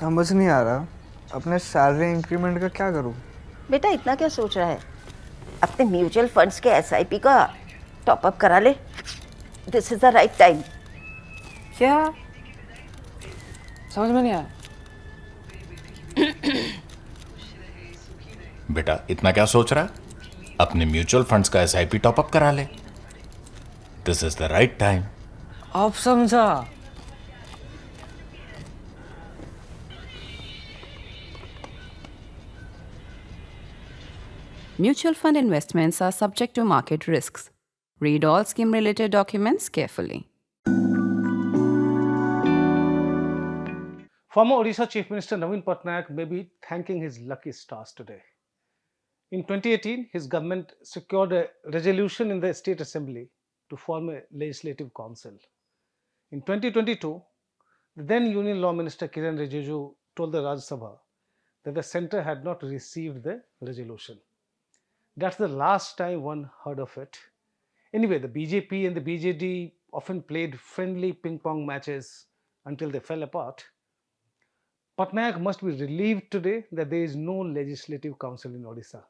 समझ नहीं आ रहा अपने सैलरी इंक्रीमेंट का क्या करूं। बेटा इतना क्या सोच रहा है? अपने म्यूचुअल फंड्स के एसआईपी का टॉप अप करा ले। This is the right time. क्या? समझ में नहीं आया। बेटा इतना क्या सोच रहा है? अपने म्यूचुअल फंड्स का एसआईपी टॉपअप करा ले। This is the right time. अब समझा। Mutual fund investments are subject to market risks. Read all scheme related documents carefully. Former Odisha Chief Minister Navin Patnaik may be thanking his lucky stars today. In 2018, his government secured a resolution in the State Assembly to form a legislative council. In 2022, the then Union Law Minister Kiran Rijiju told the Rajya Sabha that the centre had not received the resolution. That's the last time one heard of it. Anyway, the BJP and the BJD often played friendly ping-pong matches until they fell apart. Patnaik must be relieved today that there is no legislative council in Odisha.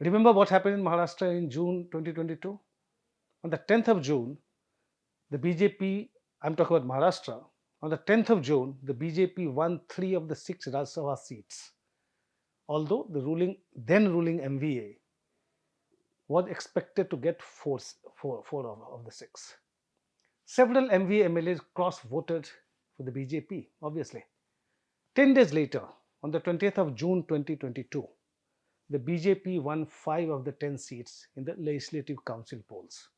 Remember what happened in Maharashtra in June 2022? On the 10th of June, the BJP, I'm talking about Maharashtra, on the 10th of June, the BJP won 3 of the 6 Rajya Sabha seats. Although the then ruling MVA was expected to get four of the 6. Several MVA MLAs cross-voted for the BJP, obviously. 10 days later, on the 20th of June 2022, the BJP won 5 of the 10 seats in the Legislative Council polls,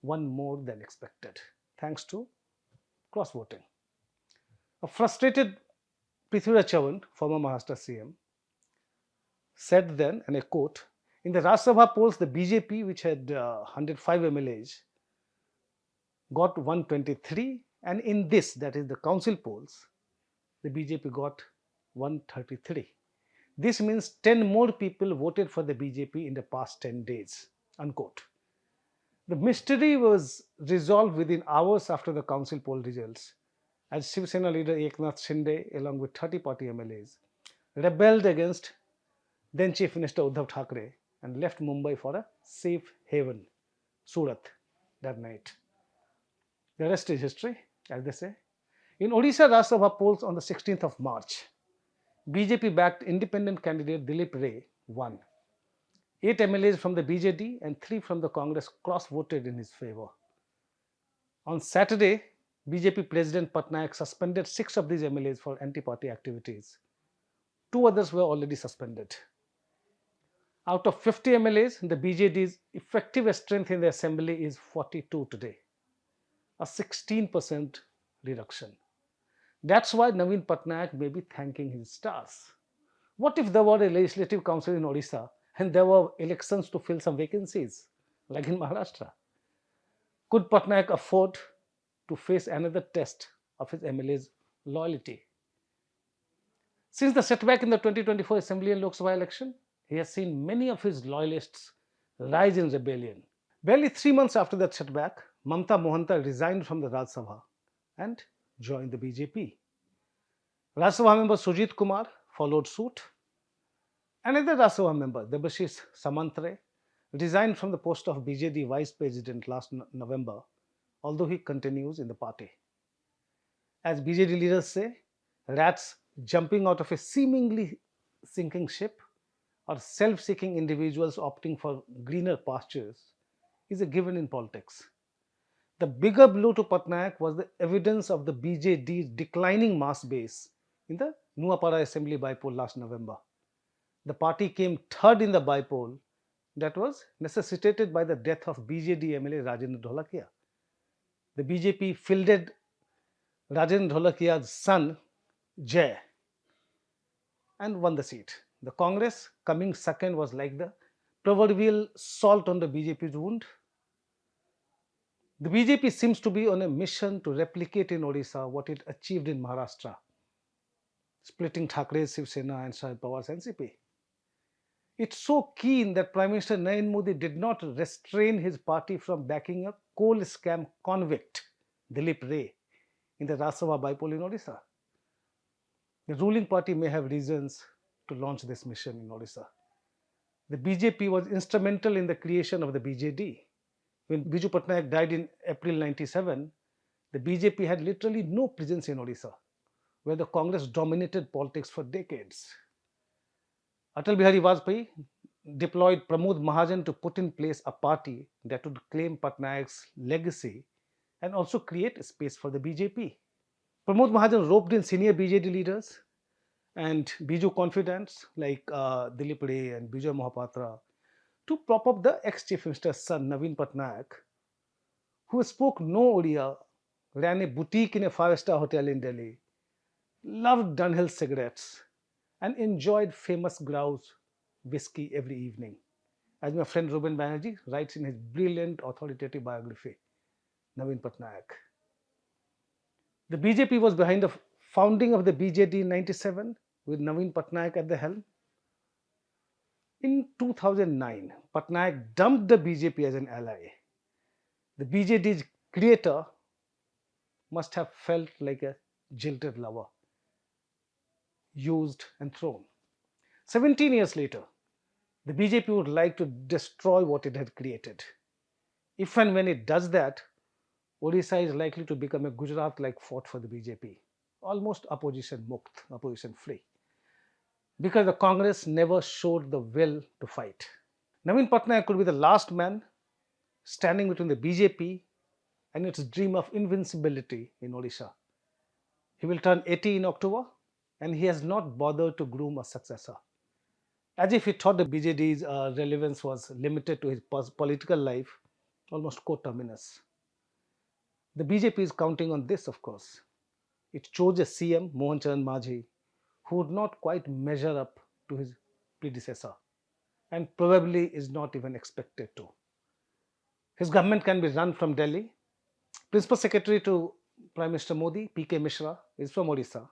one more than expected, thanks to cross-voting. A frustrated Prithviraj Chavan, former Maharashtra CM, said then, and I quote, in the Rajya Sabha polls, the BJP, which had 105 MLAs, got 123, and in this, that is the council polls, the BJP got 133. This means 10 more people voted for the BJP in the past 10 days, unquote. The mystery was resolved within hours after the council poll results, as Shiv Sena leader Eknath Shinde, along with 30 party MLAs, rebelled against then Chief Minister Uddhav Thackeray and left Mumbai for a safe haven, Surat, that night. The rest is history, as they say. In Odisha Rajya Sabha polls on the 16th of March, BJP-backed independent candidate Dilip Ray won. 8 MLAs from the BJD and 3 from the Congress cross-voted in his favor. On Saturday, BJP President Patnaik suspended 6 of these MLAs for anti-party activities. 2 others were already suspended. Out of 50 MLAs, the BJD's effective strength in the assembly is 42 today, a 16% reduction. That's why Navin Patnaik may be thanking his stars. What if there were a legislative council in Odisha and there were elections to fill some vacancies, like in Maharashtra? Could Patnaik afford to face another test of his MLA's loyalty? Since the setback in the 2024 Assembly and Lok Sabha election, he has seen many of his loyalists rise in rebellion. Barely 3 months after that setback, Mamta Mohanta resigned from the Rajya Sabha and joined the BJP. Rajya Sabha member Sujit Kumar followed suit. Another Rajya Sabha member, Debashish Samantre, resigned from the post of BJD Vice President last November, although he continues in the party. As BJD leaders say, rats jumping out of a seemingly sinking ship or self-seeking individuals opting for greener pastures is a given in politics. The bigger blow to Patnaik was the evidence of the BJD's declining mass base in the Nuapara Assembly bypoll last November. The party came third in the bypoll that was necessitated by the death of BJD MLA Rajendra Dholakia. The BJP fielded Rajendra Dholakia's son, Jay, and won the seat. The Congress, coming second, was like the proverbial salt on the BJP's wound. The BJP seems to be on a mission to replicate in Odisha what it achieved in Maharashtra, splitting Thackre's Shiv Sena and Sharad Pawar's NCP. It's so keen that Prime Minister Narendra Modi did not restrain his party from backing a coal scam convict, Dilip Ray, in the Rajya Sabha bypoll in Odisha. The ruling party may have reasons to launch this mission in Odisha. The BJP was instrumental in the creation of the BJD. When Biju Patnaik died in April 97, the BJP had literally no presence in Odisha, where the Congress dominated politics for decades. Atal Bihari Vajpayee deployed Pramod Mahajan to put in place a party that would claim Patnaik's legacy and also create a space for the BJP. Pramod Mahajan roped in senior BJD leaders and Biju confidants like Dilip Ray and Bijay Mohapatra to prop up the ex-chief minister's son Navin Patnaik, who spoke no Odia, ran a boutique in a five-star hotel in Delhi, loved Dunhill cigarettes, and enjoyed famous grouse whiskey every evening, as my friend Ruben Banerjee writes in his brilliant authoritative biography, Navin Patnaik. The BJP was behind the founding of the BJD in 97 with Navin Patnaik at the helm. In 2009, Patnaik dumped the BJP as an ally. The BJD's creator must have felt like a jilted lover, used and thrown. 17 years later, the BJP would like to destroy what it had created. If and when it does that, Odisha is likely to become a Gujarat-like fort for the BJP, almost opposition mukt, opposition free, because the Congress never showed the will to fight. Navin Patnaik could be the last man standing between the BJP and its dream of invincibility in Odisha. He will turn 80 in October, and he has not bothered to groom a successor, as if he thought the BJD's relevance was limited to his political life, almost coterminous. The BJP is counting on this, of course. It chose a CM, Mohan Maji, who would not quite measure up to his predecessor and probably is not even expected to. His government can be run from Delhi. Principal Secretary to Prime Minister Modi, P.K. Mishra, is from Odisha.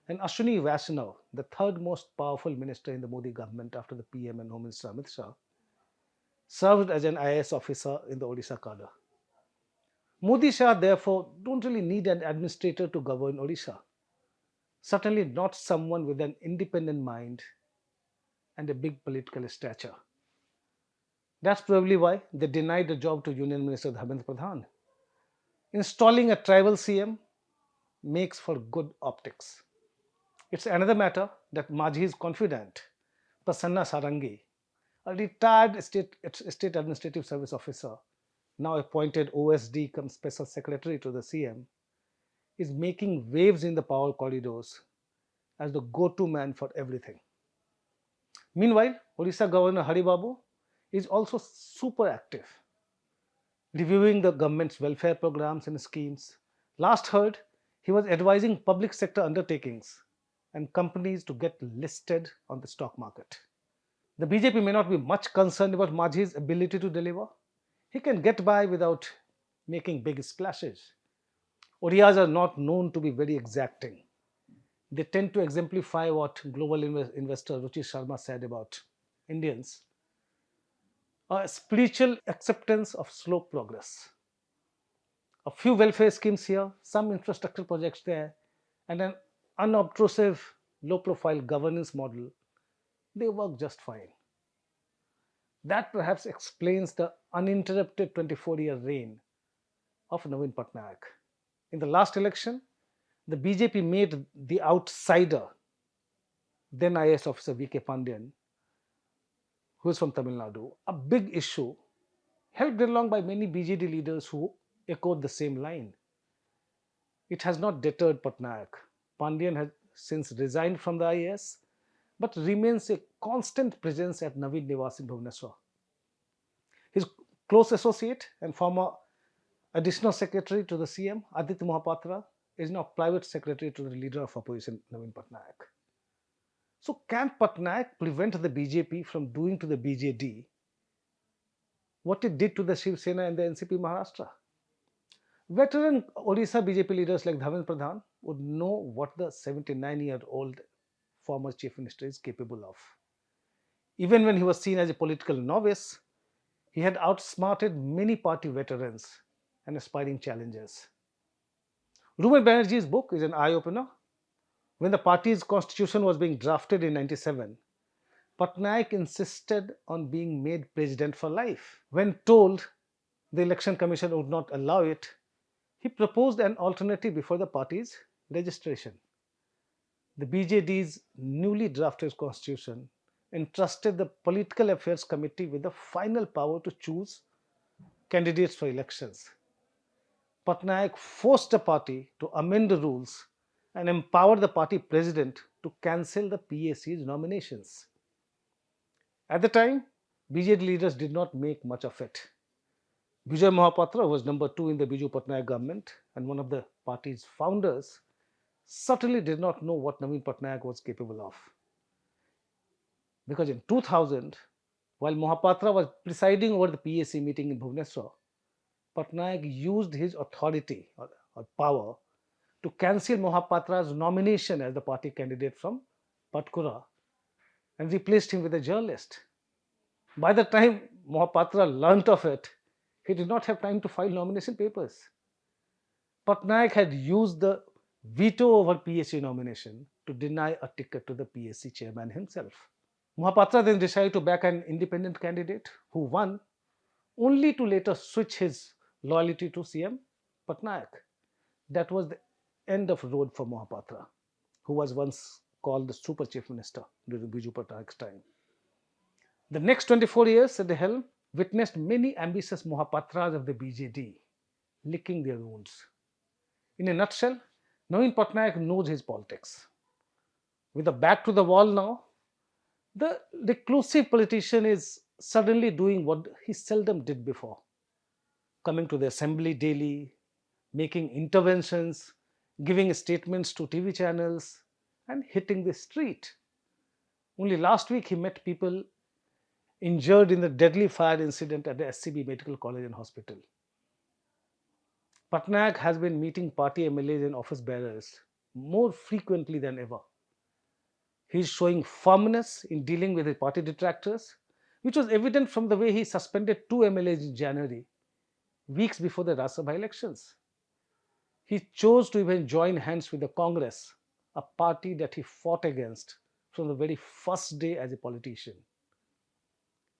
And Ashwini Vaishnaw, the third most powerful minister in the Modi government after the PM and Home Minister Amit Shah, served as an IAS officer in the Odisha cadre. Modi-Shah, therefore, don't really need an administrator to govern Odisha. Certainly not someone with an independent mind and a big political stature. That's probably why they denied the job to Union Minister Dharmendra Pradhan. Installing a tribal CM makes for good optics. It's another matter that Majhi's confidant, Prasanna Sarangi, a retired state administrative service officer, now appointed OSD cum special secretary to the CM, is making waves in the power corridors as the go-to man for everything. Meanwhile, Odisha Governor Hari Babu is also super active, reviewing the government's welfare programs and schemes. Last heard, he was advising public sector undertakings and companies to get listed on the stock market. The BJP may not be much concerned about Majhi's ability to deliver. He can get by without making big splashes. Odias are not known to be very exacting. They tend to exemplify what global investor Ruchi Sharma said about Indians: a spiritual acceptance of slow progress. A few welfare schemes here, some infrastructure projects there, and an unobtrusive, low-profile governance model, they work just fine. That perhaps explains the uninterrupted 24-year reign of Navin Patnaik. In the last election, the BJP made the outsider, then IAS officer V.K. Pandian, who is from Tamil Nadu, a big issue, helped along by many BJD leaders who echoed the same line. It has not deterred Patnaik. Pandian has since resigned from the IAS, but remains a constant presence at Navin Niwas in Bhubaneswar. His close associate and former additional secretary to the CM, Aditya Mohapatra, is now private secretary to the leader of opposition, Navin Patnaik. So can Patnaik prevent the BJP from doing to the BJD what it did to the Shiv Sena and the NCP Maharashtra? Veteran Odisha BJP leaders like Dharmendra Pradhan would know what the 79-year-old former chief minister is capable of. Even when he was seen as a political novice, he had outsmarted many party veterans and aspiring challengers. Ruben Banerjee's book is an eye-opener. When the party's constitution was being drafted in 97, Patnaik insisted on being made president for life. When told the election commission would not allow it, he proposed an alternative before the party's registration. The BJD's newly drafted constitution entrusted the Political Affairs Committee with the final power to choose candidates for elections. Patnaik forced the party to amend the rules and empower the party president to cancel the PAC's nominations. At the time, BJD leaders did not make much of it. Vijay Mahapatra was number 2 in the Biju Patnaik government and one of the party's founders, certainly did not know what Navin Patnaik was capable of. Because in 2000, while Mahapatra was presiding over the PAC meeting in Bhubaneswar, Patnaik used his authority or power to cancel Mahapatra's nomination as the party candidate from Patkura and replaced him with a journalist. By the time Mahapatra learnt of it, he did not have time to file nomination papers. Patnaik had used the veto over PAC nomination to deny a ticket to the PAC chairman himself. Mahapatra then decided to back an independent candidate who won, only to later switch his loyalty to CM Patnaik. That was the end of road for Mahapatra, who was once called the super chief minister during Biju Patnaik's time. The next 24 years at the helm witnessed many ambitious Mahapatras of the BJD licking their wounds. In a nutshell, Navin Patnaik knows his politics. With a back to the wall now, the reclusive politician is suddenly doing what he seldom did before, coming to the assembly daily, making interventions, giving statements to TV channels, and hitting the street. Only last week he met people injured in the deadly fire incident at the SCB Medical College and Hospital. Patnaik has been meeting party MLAs and office bearers more frequently than ever. He is showing firmness in dealing with his party detractors, which was evident from the way he suspended 2 MLAs in January, weeks before the Rajya Sabha elections. He chose to even join hands with the Congress, a party that he fought against from the very first day as a politician.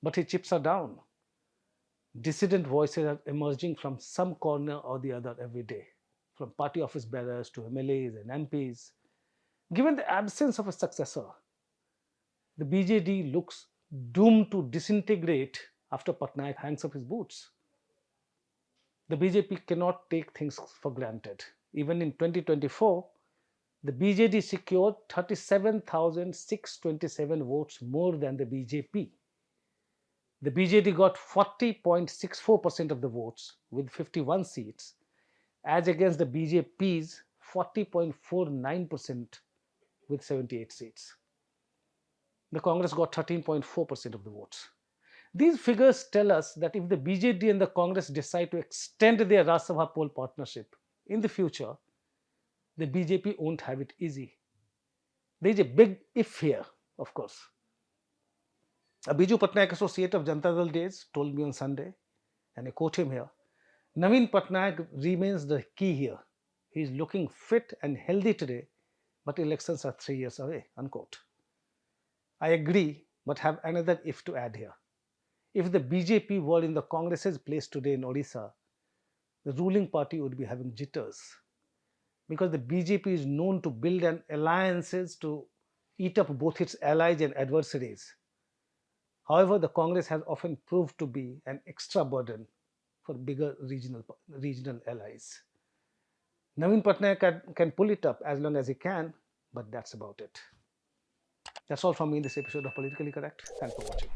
But his chips are down. Dissident voices are emerging from some corner or the other every day, from party office bearers to MLAs and MPs. Given the absence of a successor, the BJD looks doomed to disintegrate after Patnaik hangs up his boots. The BJP cannot take things for granted. Even in 2024, the BJD secured 37,627 votes more than the BJP. The BJD got 40.64% of the votes with 51 seats, as against the BJP's 40.49% with 78 seats. The Congress got 13.4% of the votes. These figures tell us that if the BJD and the Congress decide to extend their Rajya Sabha poll partnership in the future, the BJP won't have it easy. There is a big if here, of course. A Biju Patnaik associate of Janata Dal days told me on Sunday, and I quote him here, Navin Patnaik remains the key here. He is looking fit and healthy today, but elections are 3 years away, unquote. I agree, but have another if to add here. If the BJP were in the Congress's place today in Odisha, the ruling party would be having jitters, because the BJP is known to build an alliances to eat up both its allies and adversaries. However, the Congress has often proved to be an extra burden for bigger regional allies. Navin Patnaik can pull it up as long as he can, but that's about it. That's all from me in this episode of Politically Correct. Thanks for watching.